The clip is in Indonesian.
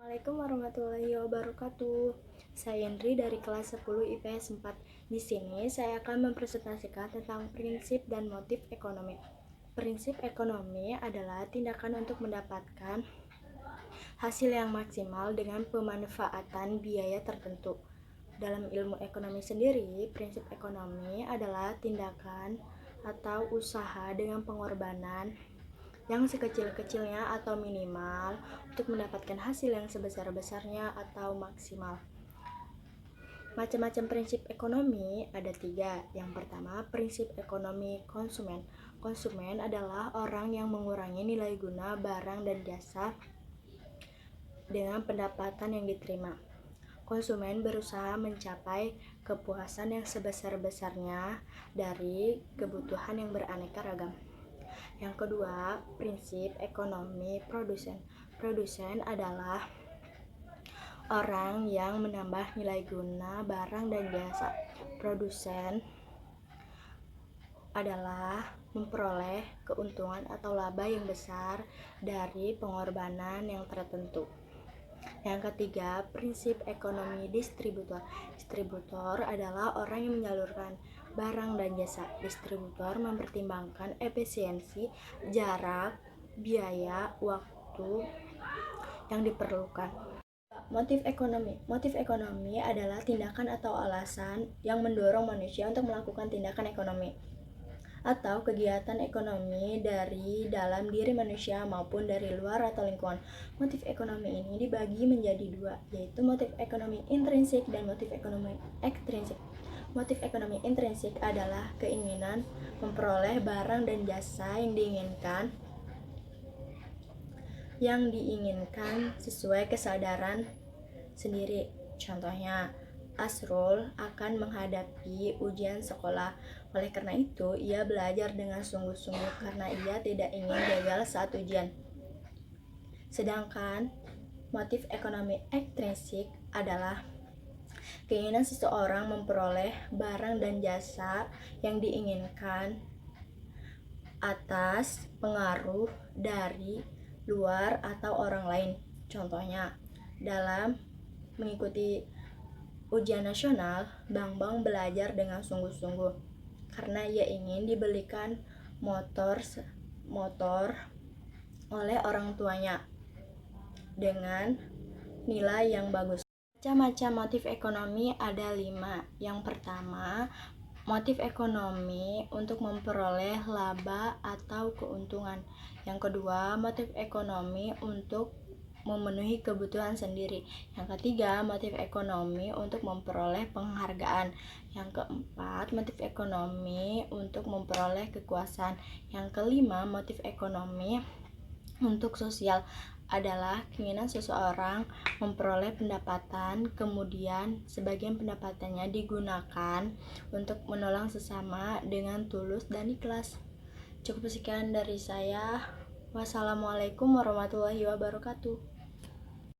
Assalamualaikum warahmatullahi wabarakatuh. Saya Indri dari kelas 10 IPS 4. Di sini saya akan mempresentasikan tentang prinsip dan motif ekonomi. Prinsip ekonomi adalah tindakan untuk mendapatkan hasil yang maksimal dengan pemanfaatan biaya tertentu. Dalam ilmu ekonomi sendiri, prinsip ekonomi adalah tindakan atau usaha dengan pengorbanan yang sekecil-kecilnya atau minimal untuk mendapatkan hasil yang sebesar-besarnya atau maksimal. Macam-macam prinsip ekonomi ada 3. Yang pertama, prinsip ekonomi konsumen. Konsumen adalah orang yang mengurangi nilai guna barang dan jasa dengan pendapatan yang diterima. Konsumen berusaha mencapai kepuasan yang sebesar-besarnya dari kebutuhan yang beraneka ragam. Yang kedua, prinsip ekonomi produsen. Produsen adalah orang yang menambah nilai guna barang dan jasa. Produsen adalah memperoleh keuntungan atau laba yang besar dari pengorbanan yang tertentu. Yang ketiga, prinsip ekonomi distributor. Distributor adalah orang yang menyalurkan barang dan jasa. Distributor mempertimbangkan efisiensi, jarak, biaya, waktu yang diperlukan. Motif ekonomi. Motif ekonomi adalah tindakan atau alasan yang mendorong manusia untuk melakukan tindakan ekonomi atau kegiatan ekonomi dari dalam diri manusia maupun dari luar atau lingkungan. Motif ekonomi ini dibagi menjadi 2, yaitu motif ekonomi intrinsik dan motif ekonomi ekstrinsik. Motif ekonomi intrinsik adalah keinginan memperoleh barang dan jasa yang diinginkan sesuai kesadaran sendiri. Contohnya, Asrul akan menghadapi ujian sekolah. Oleh karena itu, ia belajar dengan sungguh-sungguh karena ia tidak ingin gagal saat ujian. Sedangkan motif ekonomi ekstrinsik adalah keinginan seseorang memperoleh barang dan jasa yang diinginkan atas pengaruh dari luar atau orang lain. Contohnya, dalam mengikuti ujian nasional, Bambang belajar dengan sungguh-sungguh karena ia ingin dibelikan motor oleh orang tuanya dengan nilai yang bagus. Macam-macam motif ekonomi ada 5. Yang pertama, motif ekonomi untuk memperoleh laba atau keuntungan. Yang kedua, motif ekonomi untuk memenuhi kebutuhan sendiri. Yang ketiga, motif ekonomi untuk memperoleh penghargaan. Yang keempat, motif ekonomi untuk memperoleh kekuasaan. Yang kelima, motif ekonomi untuk sosial adalah keinginan seseorang memperoleh pendapatan, kemudian sebagian pendapatannya digunakan untuk menolong sesama dengan tulus dan ikhlas. Cukup sekian dari saya. Wassalamualaikum warahmatullahi wabarakatuh.